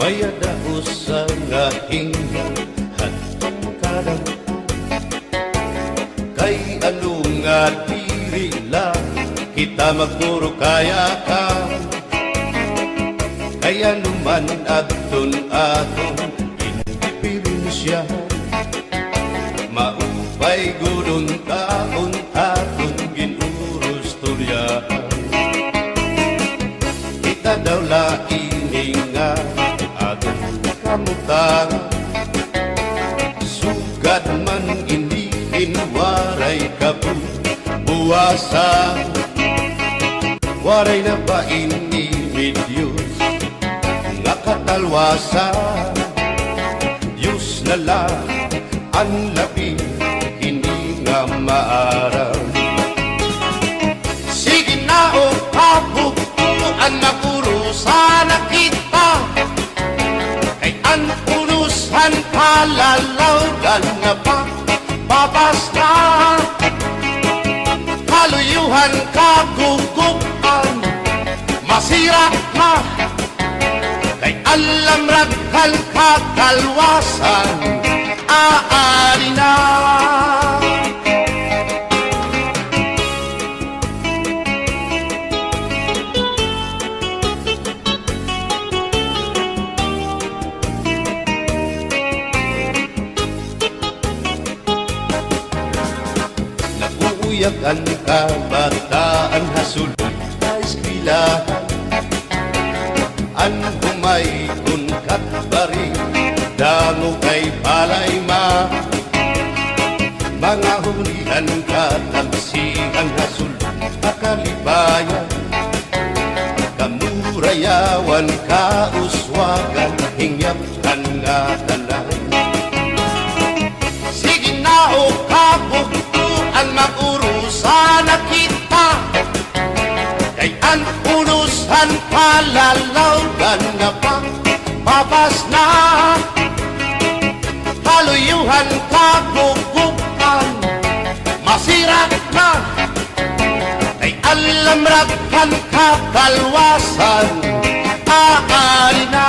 Maya daos sa ngahing hadtong kadang kay ano nga diri lang kita magpuro kaya ka kaya naman aton indipirensya maupay gudon taon aton ginurus tulyahan kita daw laing nga kamutang sugad man iniin waray kabuwasan waray na ba inimidyos nga katalwasan Diyos na lang ang labi hindi nga maaram sige na o kabukuan mapurusan na kita ang urusan palalawgan na babasta kaluyuhan kagugupan masira na kay alam raghal kakalwasan aari na uyak ang kabataan hasulod sa eskwelahan ang humay kunkat bari dango kay palay mga hulihan katamsihan hasulod akalibayan kamurayawan kauswagan hingyap kan nga tanan sige na o ang mapurusan na kita kay ang urusan palalawgan na babas na haluyuhan kagugupan masira na kay alam raghal kakalwasan aari na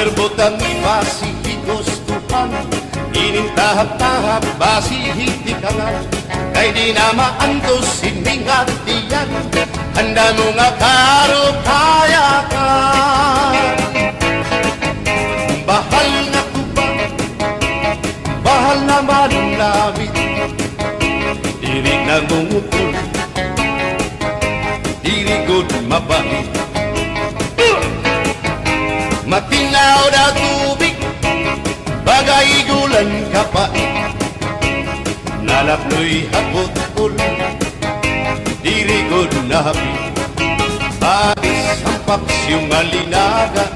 Berbutan basi higustuhan ining tahap-tahap basi hitikangan kay di na maantos sining hatiyan handa mo nga karo kaya ka bahal na kubang bahal naman labit diri na ngungukul diri good mabait matinaw na tubig, bagay gulan kapait nalapnoy hapot-pul, dirigod na hapit Paris ang paksyong alinaga,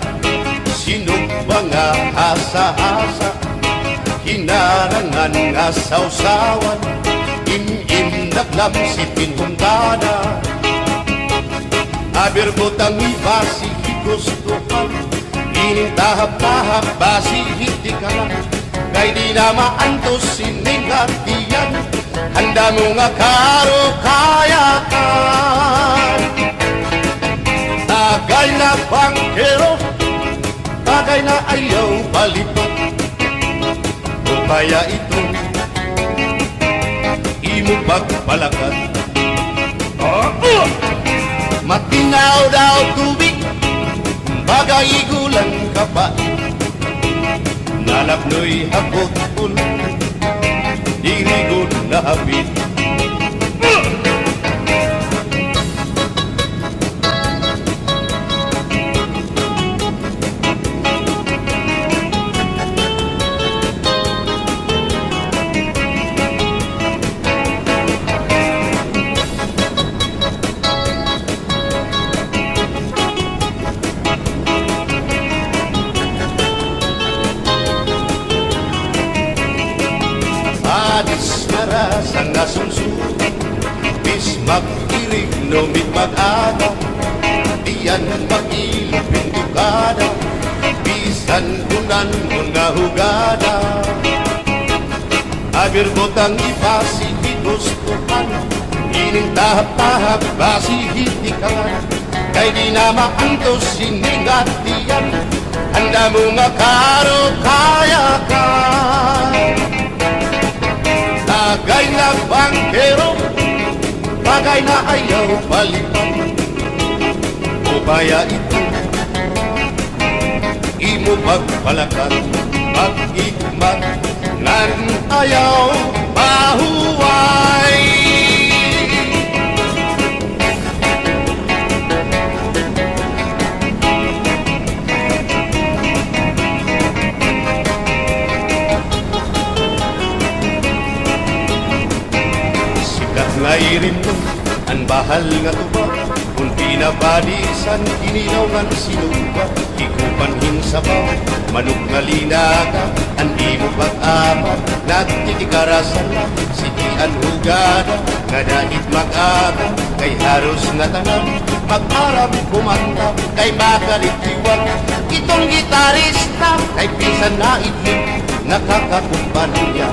sinumba nga hasa-hasa hinarangan nga sausawan, im-im naglam si pinhungkada abirbotang ibasi higustuhan ining tahap-tahap basi hindi ka lang kay di na maantos sining hatiyan handa mo nga karo kaya ka tagay na bangkero tagay na ayaw palipot o kaya ito imo pagpalakat matinaw daw tubig bagay gulang kapait nalapnoy hapot-pul dirigod na hapit Inumit mag-aga, diyan mag-ilog pindugada, bisan kunan mo nga hugada. Agir botang ipasi di gustuhan, ining tahap-tahap basi hitikan, kay di na maantos siningat diyan, handa mo nga karo kaya ka. Tagay na bangkero, bagay na ayaw palitan, o kaya ito imo pagpalakan, pag-ikmat nan ayaw mahuway. Sikat nga irin mo ang bahal nga tuba, kung pinabadisan ginilaw nga sinuba, ikupanhin sa baw manok nga linaga, ang di mo pag-apat nagtitikarasan lang, sitian hugada nga dahit mag-aga, kay haros nga tanan mag-arap kumanta, kay makalitiwan itong gitarista, kay pisan na idlip nakakakumpanya.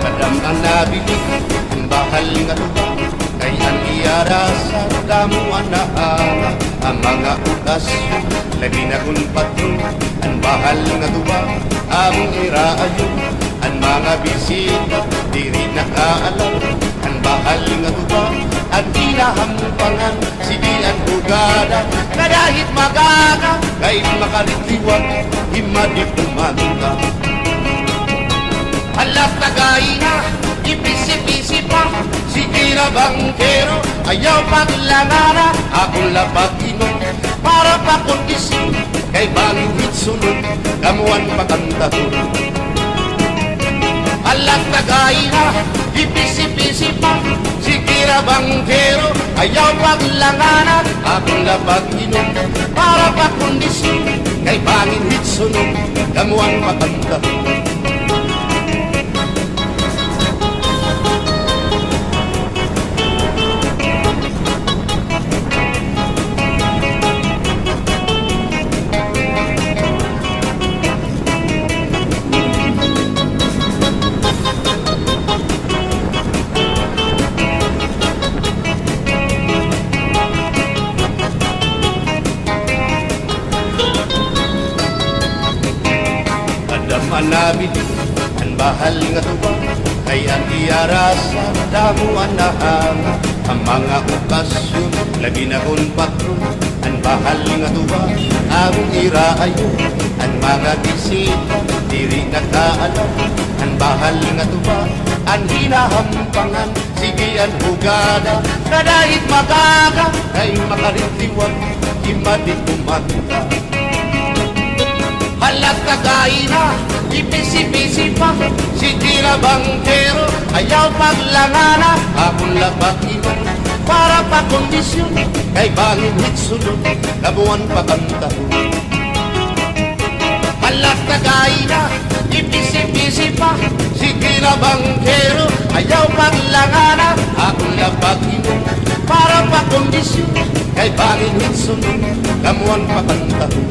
Kadam ang nabilig ang bahal nga tuba, kay ang iarasa damuan na ang mga okasyon, labi na kung patron ang bahal nga tuba, among iraayon ang mga bisita diri nakaalam, ang bahal nga tuba ang inahampangan, sige ang hugada na dahit magaga, kay makalitiwag himadi pumanta. Alas tagay na, ipisi-pisi pa, sige na bangkero, ayaw paglangana, akong lapag-inom, para pa kondisyon, kay bangit sunod, kamuan pakantaho. Alas tagay na, ipisi-pisi pa, sige na bangkero, ayaw paglangana, akong lapag-inom, para pa kondisyon, kay bangit sunod, kamuan pakantaho. Manabit ang bahal nga tuba, kay ang iarasa damuan na ang mga okasyon, lagi na kung patron ang bahal nga tuba, ang iraayo ang mga bisita diri nakaalam, ang bahal nga tuba ang hinahampangan, sige ang hugada na dahit magaga, kay makaritiwag imadi kumanta. Halat kagay na, ipisi-pisi pa, sige na bangkero, ayaw paglangana, akong lapag-iwan, para pa kondisyon, kay bangin hitsunod, kabuan pakantaho. Halat kagay na, ipisi-pisi pa, sige na bangkero, ayaw paglangana, akong lapag-iwan, para pa kondisyon, kay bangin hitsunod, kabuan pakantaho.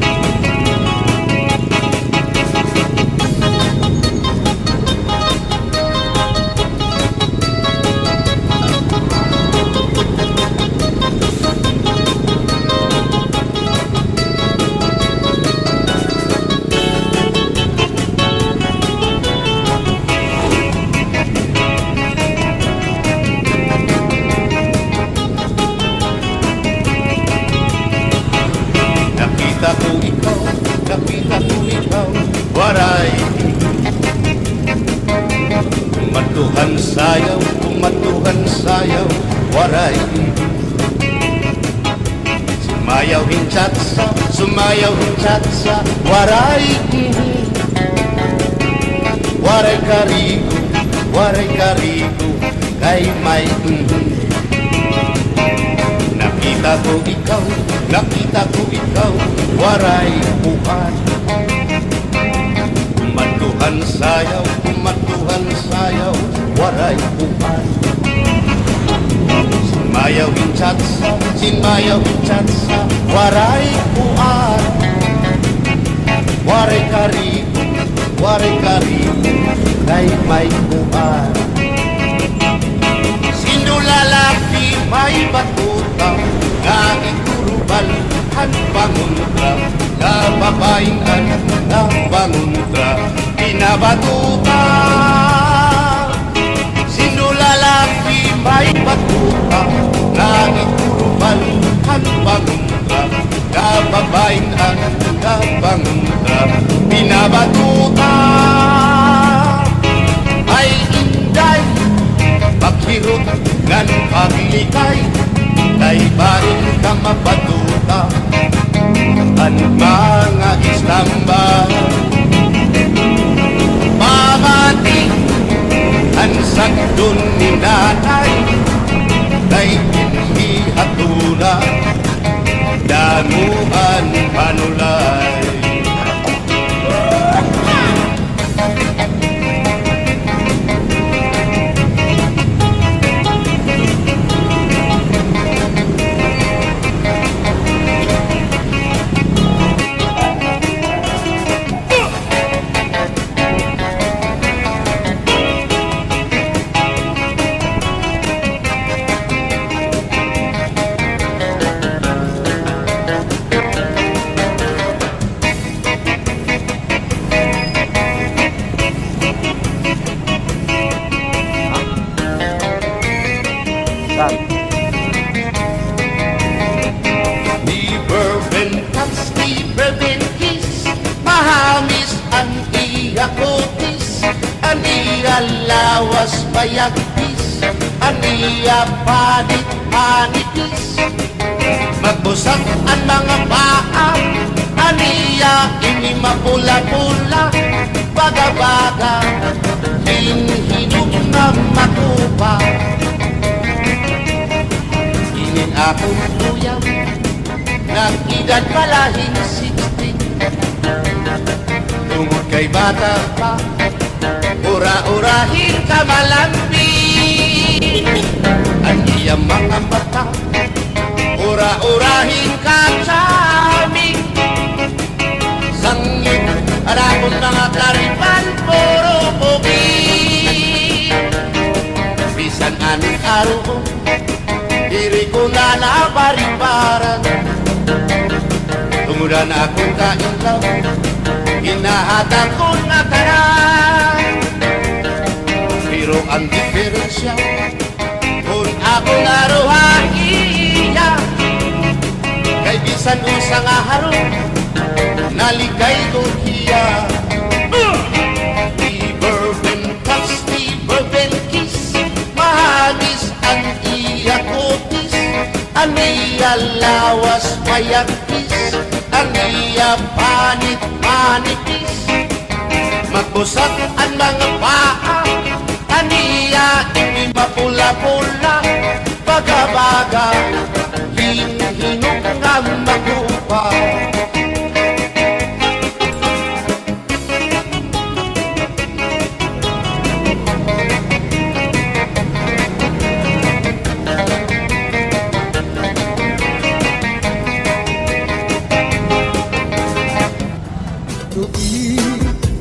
Nakita ko ikaw, waray, matuhan sayaw, waray. Sumayaw hinchatsa, waray. Waray karigo, kay may Nakita ko ikaw, waray buhat. Matuhan sayaw, waray buhat. sin mayaw tsansa waray kuan waray karibu kay may kuan sino lalaki may batuta nga iturubal han panguntra na babayan na panguntra pinabatuta sino lalaki may batuta na iturubal han panguntra na babayan na panguntra pinabatuta ay inday paghirot ngan paglikay kay barin ka mabatuta ang mga islamba pamati ang sakdon ni nanay kay hindi hatula danuan panulay lawas bayagpis aniya panit-panitis magbusak ang mga paa aniya ini mapula-pula baga-baga hinhinog na matupa inin akong tuyang nag-edad palahing 16 tungod kay bata pa ura-urahin ka malambing ang iyang mga mata ura-urahin ka saming sangit at akong mga karipan puro pugi bisan anong araw ko diri ko na nabaribaran tumudan akong kailaw hinahatag ko na tanan pero ang diferensya kung ako naruhan iya kay bisan usa nga harong nalikay ko hiya di bourbon cups, di bourbon kiss mahagis ang iya kutis ang iya lawas mayagkis ang iya panit-panitis magbusak ang mga paa aniya ini mapula-pula baga-baga hinhinog nga magupa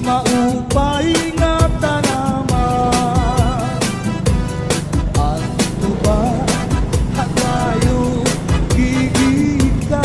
maupay nga tanaman ang tuba at layo gigikan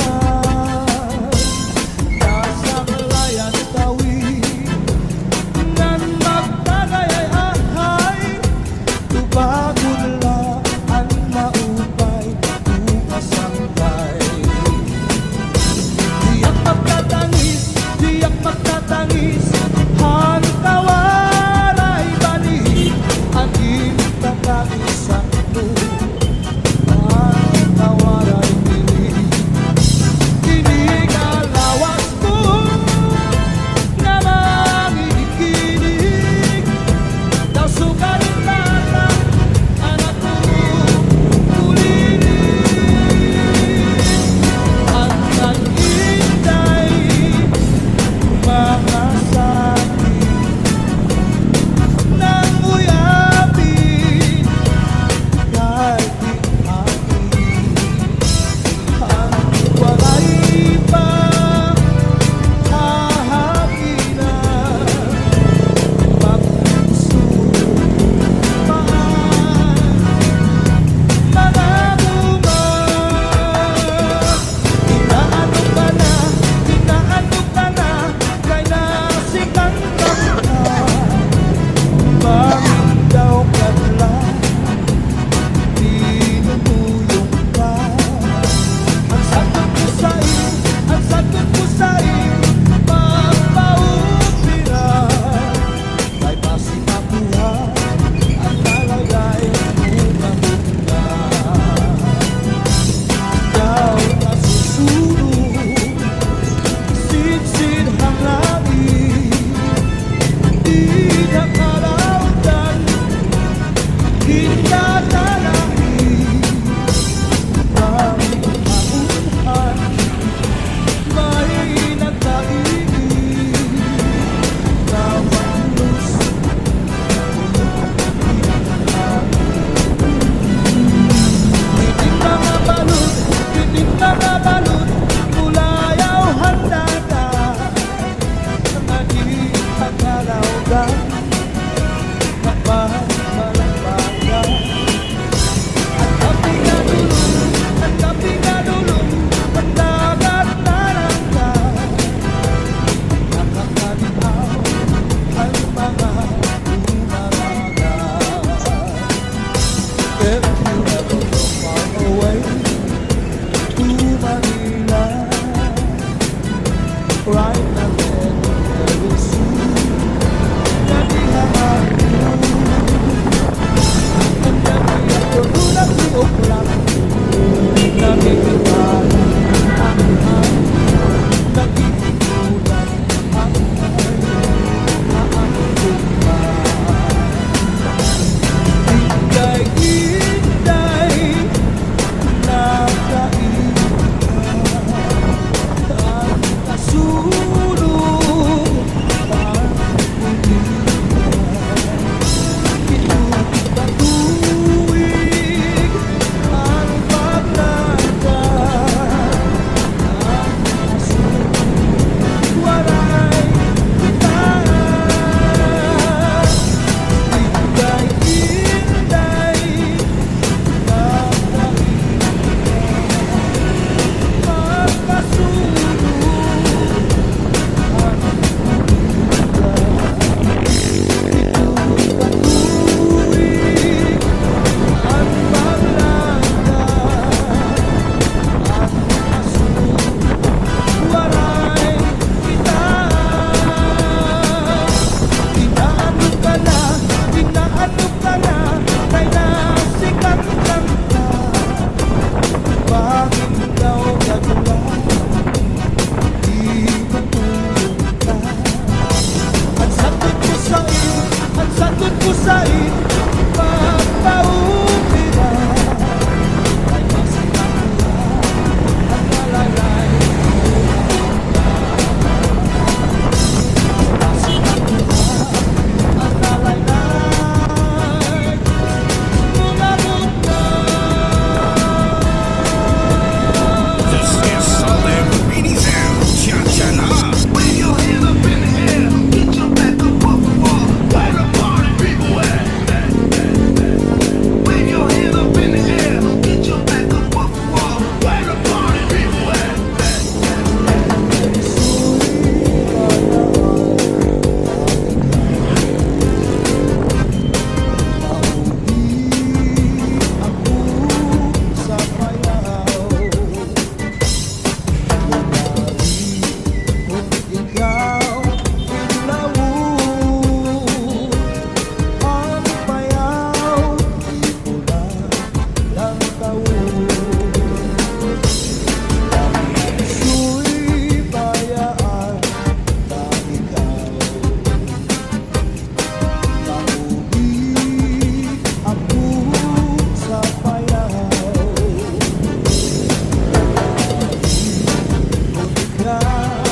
hilaw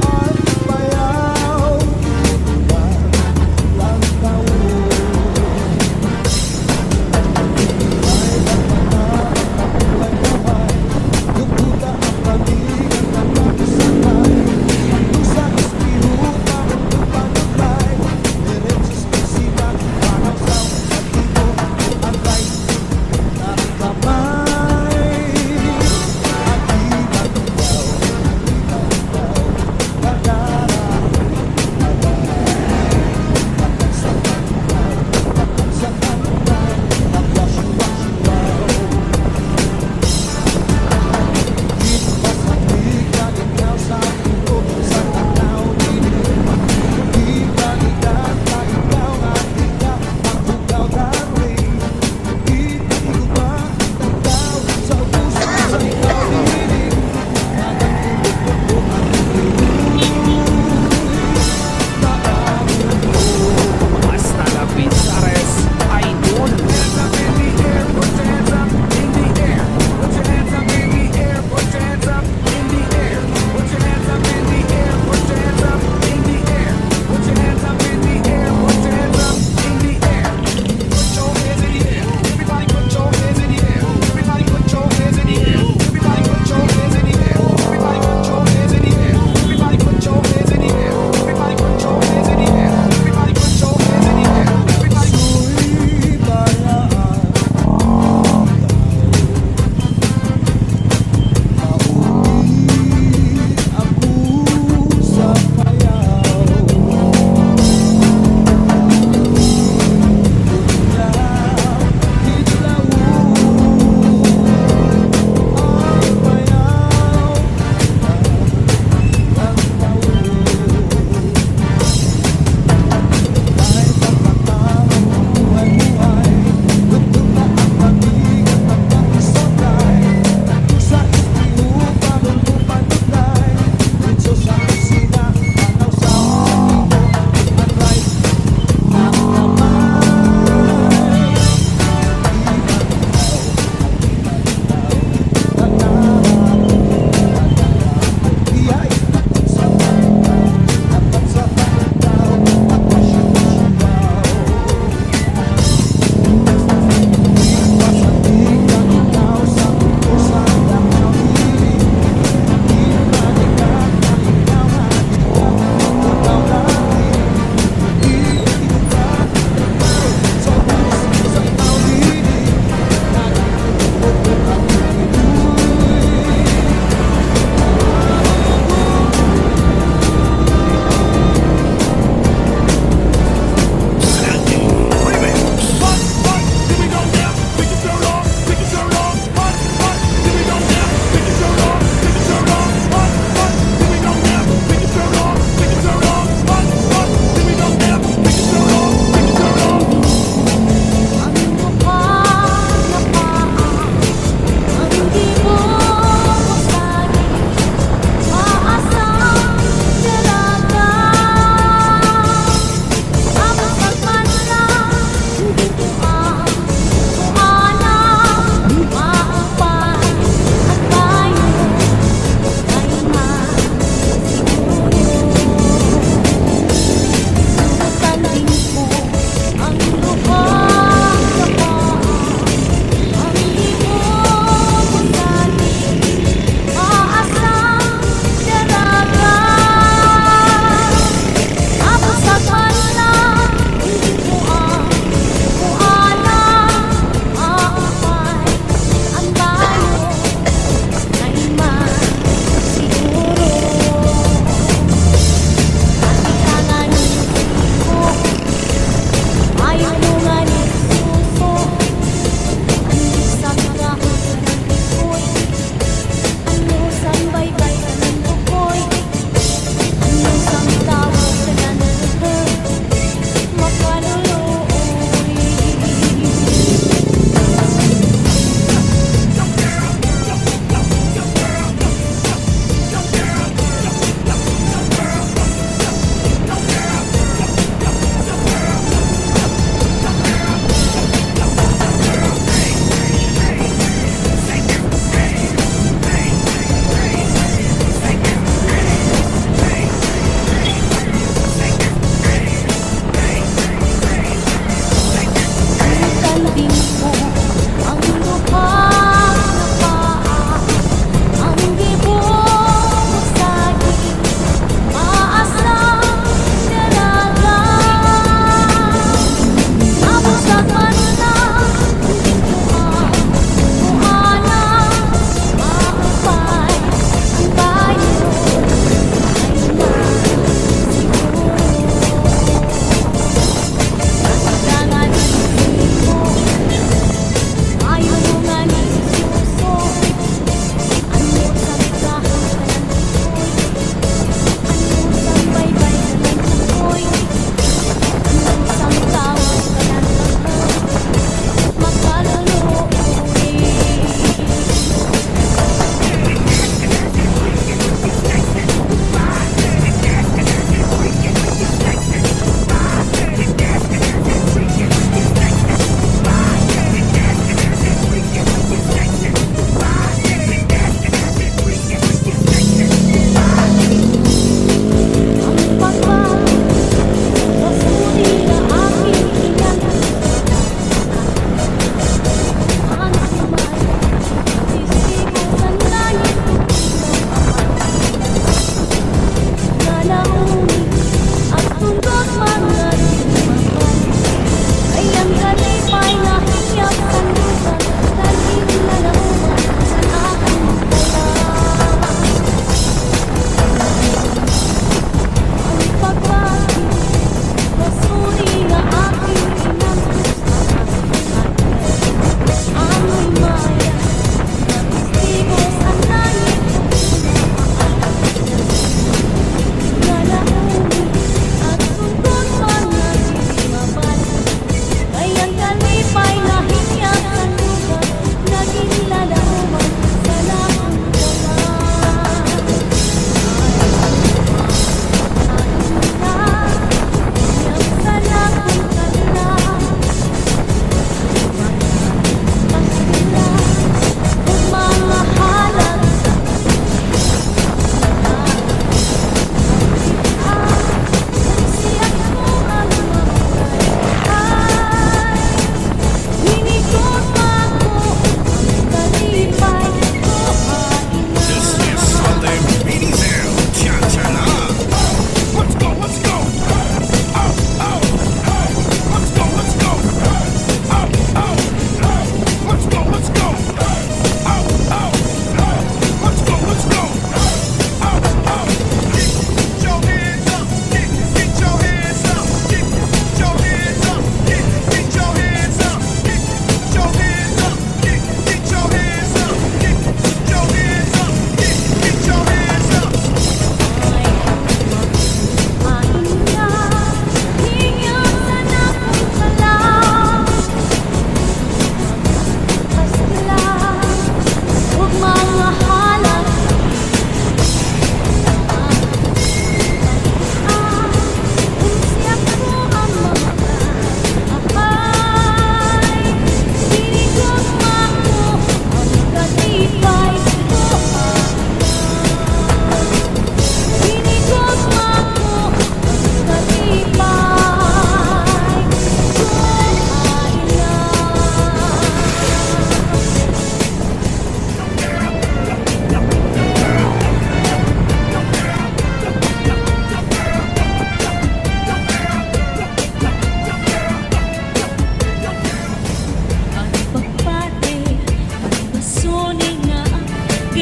at bayaw lang taon. Ay kapatay kamay, lubuta ang pag-ibig ng makasakay. Hanggang sa ispiruta ng tupanuglay, diretsos pisita, parang sa pag-ibig ang right. At kamay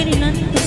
Ferdinand